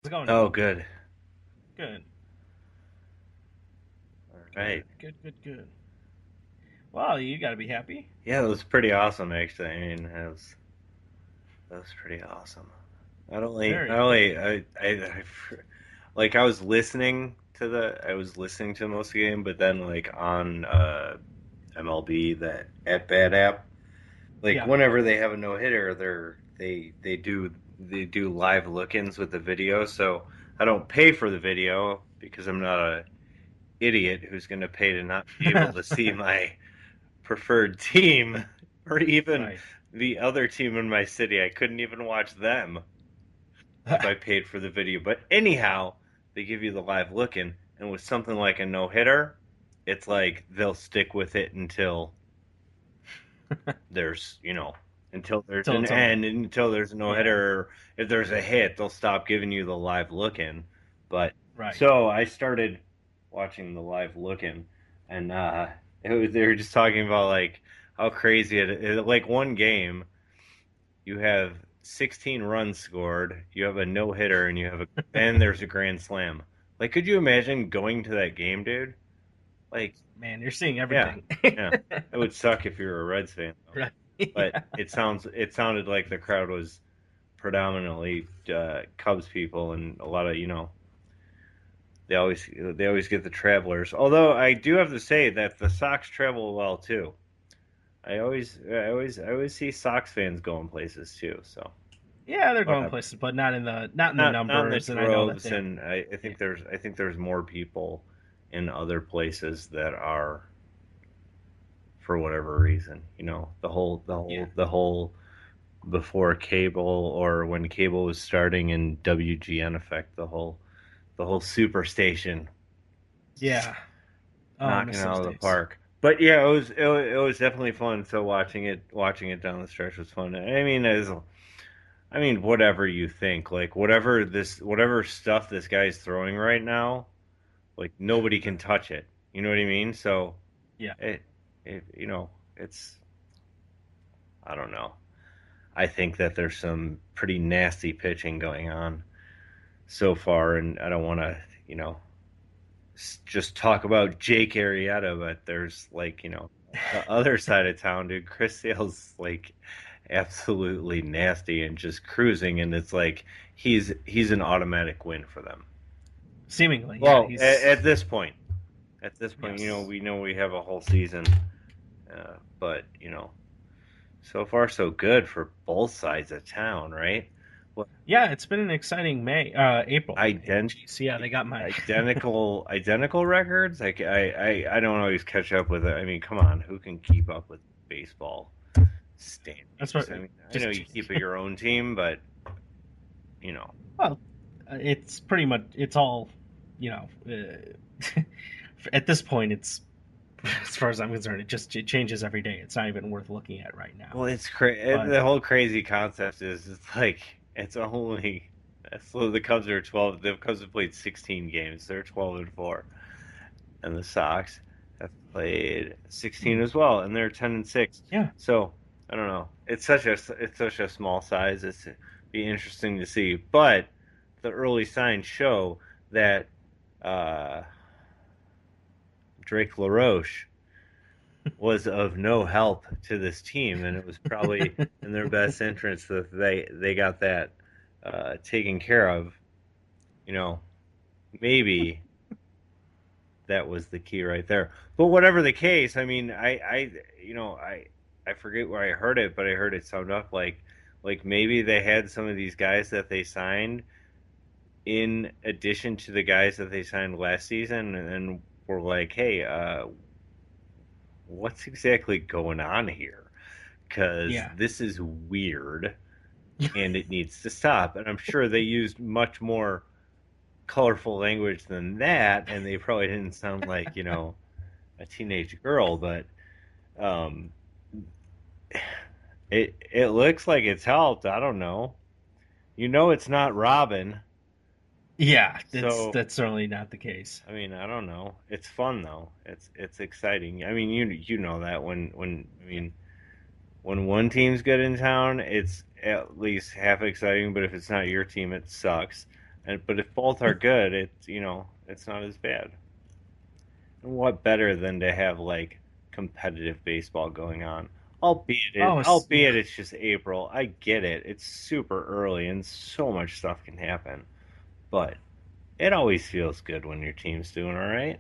How's it going, Oh, Joe? good. Good, All right. good, good, good, good. Well, you got to be happy. Yeah, it was pretty awesome, actually. I mean, that was pretty awesome. Very not cool. only, like, I was listening to most of the game, but then, like, on MLB, that at Bat app, like, Yeah. whenever they have a no hitter, they do live look-ins with the video. So I don't pay for the video because I'm not a idiot who's going to pay to not be able to see my preferred team or even Right. the other team in my city. I couldn't even watch them if I paid for the video. But anyhow, they give you the live look in, and with something like a no hitter, it's like they'll stick with it until there's, until there's Till an it's over. end, until there's a no Yeah. hitter. If there's a hit, they'll stop giving you the live look in. But Right. so I started watching the live look in, and they were just talking about like how crazy it is. Like one game, you have 16 runs scored, you have a no hitter, and there's a grand slam. Like, could you imagine going to that game, dude? Like, Man, you're seeing yeah, everything. yeah. It would suck if you're a Reds fan, though. Right. But Yeah. it sounded like the crowd was predominantly Cubs people, and a lot of they always get the travelers. Although I do have to say that the Sox travel well too. I always see Sox fans going places too. So Yeah, they're going whatever. places, but not in the Not in the numbers. And I know that droves, they. and Yeah. I think there's more people in other places that are for whatever reason. Yeah. The whole before cable or when cable was starting in WGN effect, the whole superstation Yeah. Oh, I knocking miss out those of the days. park. But yeah, it was definitely fun. So watching it down the stretch was fun. I mean whatever you think, like whatever stuff this guy's throwing right now, like nobody can touch it. You know what I mean? So Yeah. it it's I don't know. I think that there's some pretty nasty pitching going on so far, and I don't want to, you know, just talk about Jake Arrieta, but there's like, the other side of town, dude. Chris Sale's like absolutely nasty and just cruising, and it's like he's an automatic win for them. Seemingly, yeah. Well, He's. at this point, Yes. we know we have a whole season, but so far so good for both sides of town, right? Well, Yeah, it's been an exciting April. ident Jeez, yeah, they got my. identical records. I don't always catch up with it. I mean, come on, who can keep up with baseball That's what. standings? I mean, I know Just you keep it your own team, but you know, well, it's pretty much it's all, you know. At this point, it's as far as I'm concerned, it changes every day. It's not even worth looking at right now. well, But the whole crazy concept is it's like it's only so the Cubs are 12. The Cubs have played 16 games. They're 12-4, and the Sox have played 16 as well, and they're 10-6. yeah, So I don't know. It's such a small size. It's be interesting to see, but the early signs show that uh, Drake LaRoche was of no help to this team, and it was probably in their best interest that they got that taken care of. You know, maybe that was the key right there. But whatever the case, I mean, I forget where I heard it, but I heard it summed up like maybe they had some of these guys that they signed in addition to the guys that they signed last season, and were like, hey, what's exactly going on here? Because yeah, this is weird and it needs to stop. And I'm sure they used much more colorful language than that, and they probably didn't sound like, a teenage girl, but um, it looks like it's helped. I don't know. It's not Robin, yeah. so That's certainly not the case. I mean, I don't know. It's fun though. It's exciting. I mean, you know that when one team's good in town, it's at least half exciting. But if it's not your team, it sucks. but if both are good, it's it's not as bad. And what better than to have like competitive baseball going on? Oh, yeah. Albeit it's just April. I get it. It's super early and so much stuff can happen. But it always feels good when your team's doing all right.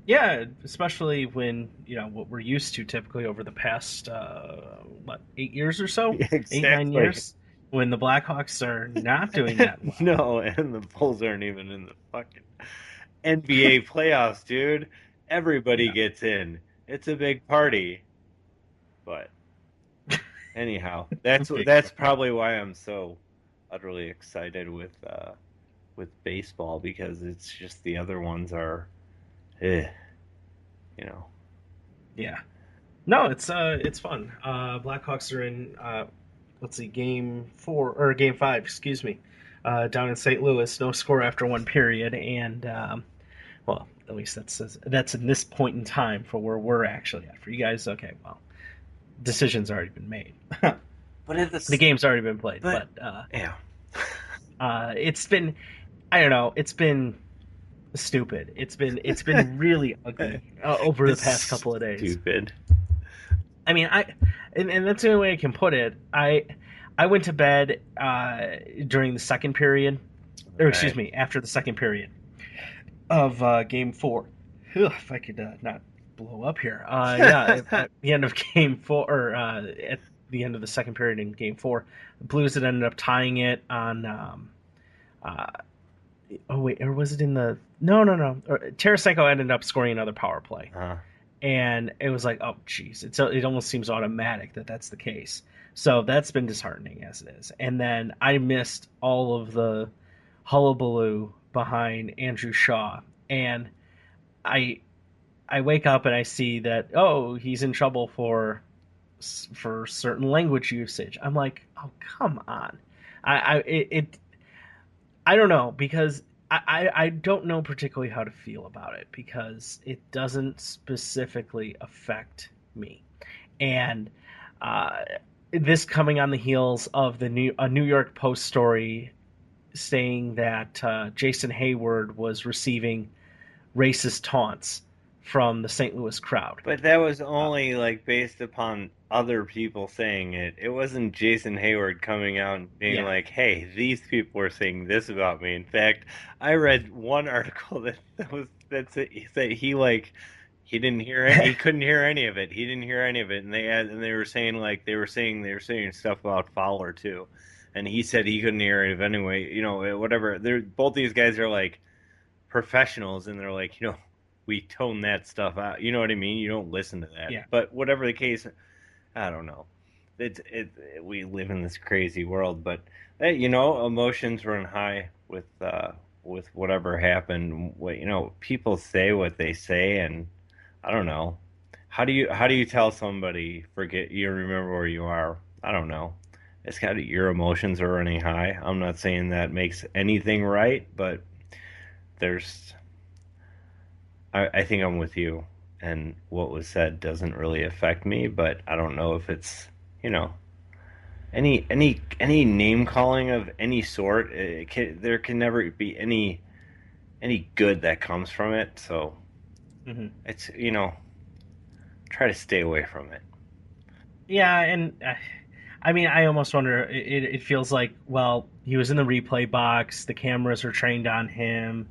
Yeah, especially when what we're used to typically over the past 8 years or so, 8 9 Exactly. years, when the Blackhawks are not doing that well. No, and the Bulls aren't even in the fucking NBA playoffs, dude. Everybody Yeah, gets in. It's a big party. But anyhow, big that's party. probably why I'm so utterly excited with baseball because it's just the other ones are, eh, you know. Yeah, no, it's fun. Blackhawks are in let's see, game 5, excuse me, down in St. Louis. No score after one period, and well, at least that's in this point in time for where we're actually at. For you guys, okay, well, decision's already been made. But at The this, game's already been played, but but yeah, it's been, I don't know, it's been stupid. It's been really ugly over the past it's couple of days. stupid. I mean, and that's the only way I can put it. I went to bed during the second period, All or excuse right. me, after the second period of game 4. Ugh, if I could not blow up here. Yeah, at the end of game 4, or at the end of the second period in game 4, the Blues had ended up tying it on. Uh, oh wait, or was it in the? No, no, no. Tarasenko ended up scoring another power play, Uh, and it was like, oh, geez, it almost seems automatic that that's the case. So that's been disheartening as it is. And then I missed all of the hullabaloo behind Andrew Shaw, and I I wake up and I see that, oh, he's in trouble for certain language usage. I'm like, oh, come on. I don't know, because I don't know particularly how to feel about it, because it doesn't specifically affect me. And uh, this coming on the heels of a New York Post story saying that Jason Hayward was receiving racist taunts from the St. Louis crowd. but that was Uh, only like based upon other people saying it. It wasn't Jason Hayward coming out and being yeah, like, "Hey, these people are saying this about me." In fact, I read one article that he like he couldn't hear any of it. He didn't hear any of it, and they were saying like they were saying stuff about Fowler too, and he said he couldn't hear it anyway. Whatever. They're both these guys are like professionals and they're like, we tone that stuff out. You know what I mean? You don't listen to that. yeah, But whatever the case, I don't know. We live in this crazy world, but emotions run high with whatever happened. People say what they say, and I don't know. How do you tell somebody forget you remember where you are? I don't know. It's got your emotions are running high. I'm not saying that makes anything right, but there's I think I'm with you, and what was said doesn't really affect me, but I don't know if it's, you know, any name calling of any sort. There can never be any good that comes from it. So hmm it's, try to stay away from it. yeah, and I mean, I almost wonder. It feels like, well, he was in the replay box. The cameras are trained on him,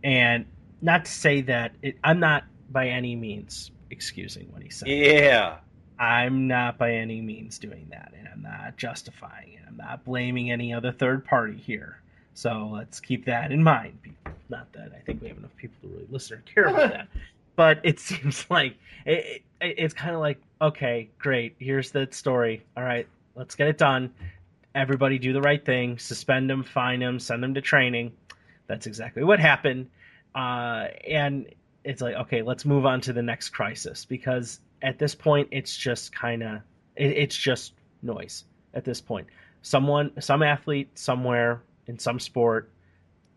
and not to say that I'm not by any means excusing what he said. Yeah. I'm not by any means doing that, and I'm not justifying it. I'm not blaming any other third party here. So let's keep that in mind, people. Not that I think we have enough people to really listen or care about that, but it seems like it's kind of like, okay, great. Here's the story. All right, let's get it done. Everybody do the right thing. Suspend them, fine them, send them to training. That's exactly what happened. And it's like, okay, let's move on to the next crisis, because at this point, it's just kind of it's just noise. At this point, some athlete somewhere in some sport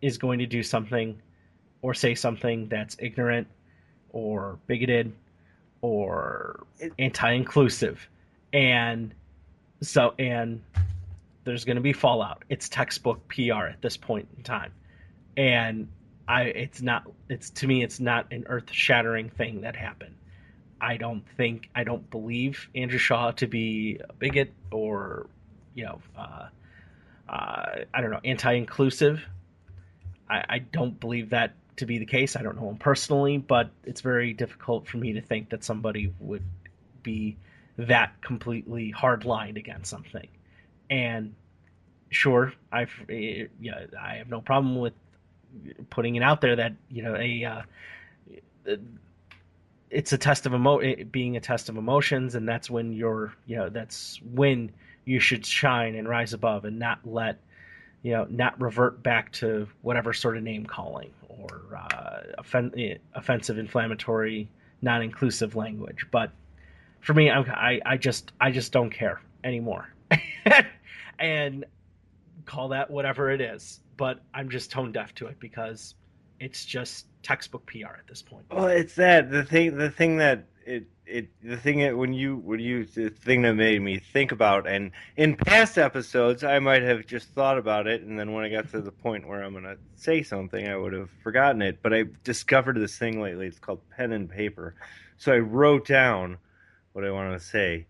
is going to do something or say something that's ignorant or bigoted or It, anti-inclusive, and so and There's going to be fallout. It's textbook PR at this point in time, and it's to me, it's not an earth-shattering thing that happened. I don't believe Andrew Shaw to be a bigot or, you know, I don't know, anti-inclusive. I don't believe that to be the case. I don't know him personally, but it's very difficult for me to think that somebody would be that completely hard-lined against something. And sure, I have no problem with putting it out there that, it's a test of being a test of emotions, and that's when that's when you should shine and rise above, and not revert back to whatever sort of name calling or offensive, inflammatory, non-inclusive language. But for me, I just don't care anymore, and call that whatever it is. But I'm just tone deaf to it because it's just textbook PR at this point. Well, it's that the thing that the thing that made me think about, and in past episodes I might have just thought about it, and then when I got to the point where I'm gonna say something, I would have forgotten it. But I discovered this thing lately. It's called pen and paper. So I wrote down what I wanted to say,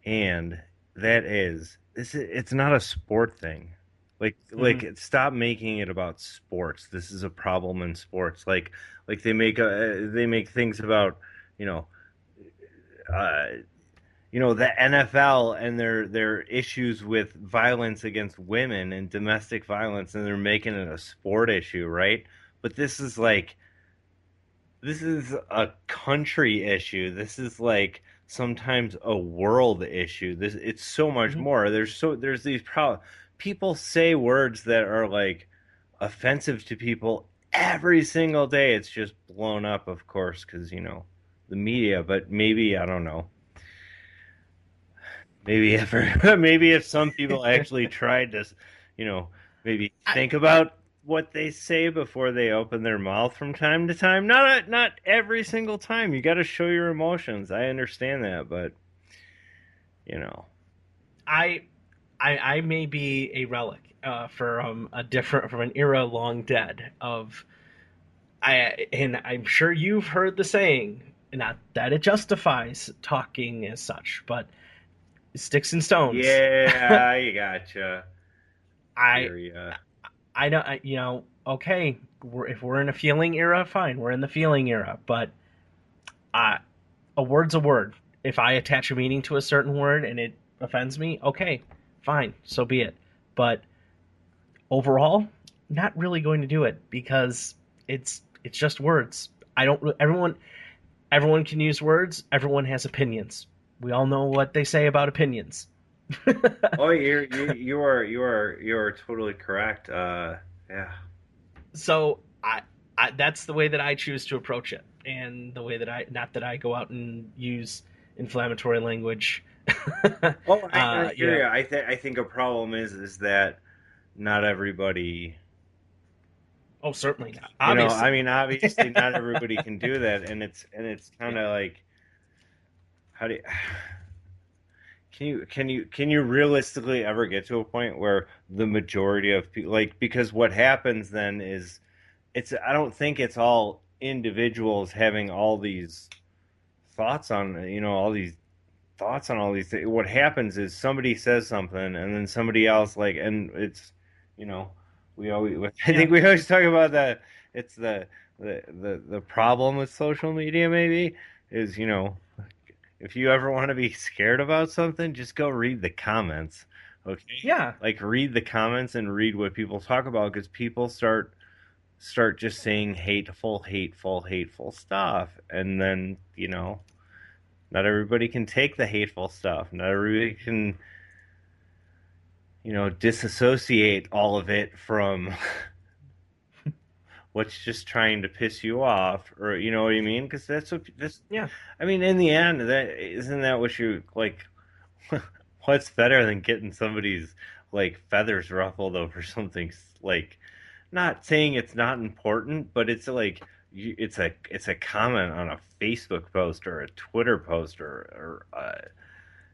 and that is, it's not a sport thing. Mm-hmm. Stop making it about sports. This is a problem in sports. Like they make things about, you know, uh, the NFL and their issues with violence against women and domestic violence, and they're making it a sport issue, right? But this is a country issue. This is like sometimes a world issue. It's so much Mm-hmm. more. There's these people say words that are like offensive to people every single day. It's just blown up, of course, because the media. But maybe, I don't know. Maybe if maybe if some people actually tried to, you know, maybe I, think about what they say before they open their mouth from time to time. Not every single time. You got to show your emotions. I understand that, but you know. I I may be a relic from an era long dead of and I'm sure you've heard the saying, not that it justifies talking as such, but sticks and stones. Yeah, I gotcha. I I hear ya. I know okay, if we're in a feeling era, fine, we're in the feeling era, but uh, a word's a word. If I attach a meaning to a certain word and it offends me, okay, fine, so be it. But overall, not really going to do it because it's just words. I don't. Everyone can use words. Everyone has opinions. We all know what they say about opinions. Oh, you are totally correct. Yeah. So that's the way that I choose to approach it, and the way that I not that I go out and use inflammatory language. Oh, I You hear know, you. I think a problem is that not everybody, oh, certainly not. I Obviously mean, not. obviously not everybody can do that, and it's kind Yeah. of like, how do you, can you realistically ever get to a point where the majority of people, like, because what happens then is, I don't think it's all individuals having all these thoughts on, all these thoughts on all these things. What happens is somebody says something, and then somebody else, like, and it's, you know, we always, I Yeah. think we always talk about that. It's the problem with social media, maybe, is, if you ever want to be scared about something, just go read the comments. Okay? Yeah. Like, read the comments and read what people talk about, because people start just saying hateful stuff, and then, not everybody can take the hateful stuff. Not everybody can, disassociate all of it from what's just trying to piss you off, or you know what I mean? Because that's what this. Yeah. I mean, in the end, that isn't that what you like. What's better than getting somebody's like feathers ruffled over something, like, not saying it's not important, but it's like, it's a comment on a Facebook post or a Twitter post or a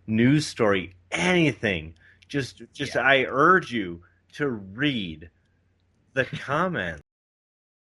news story, anything. just I urge you to read the comments.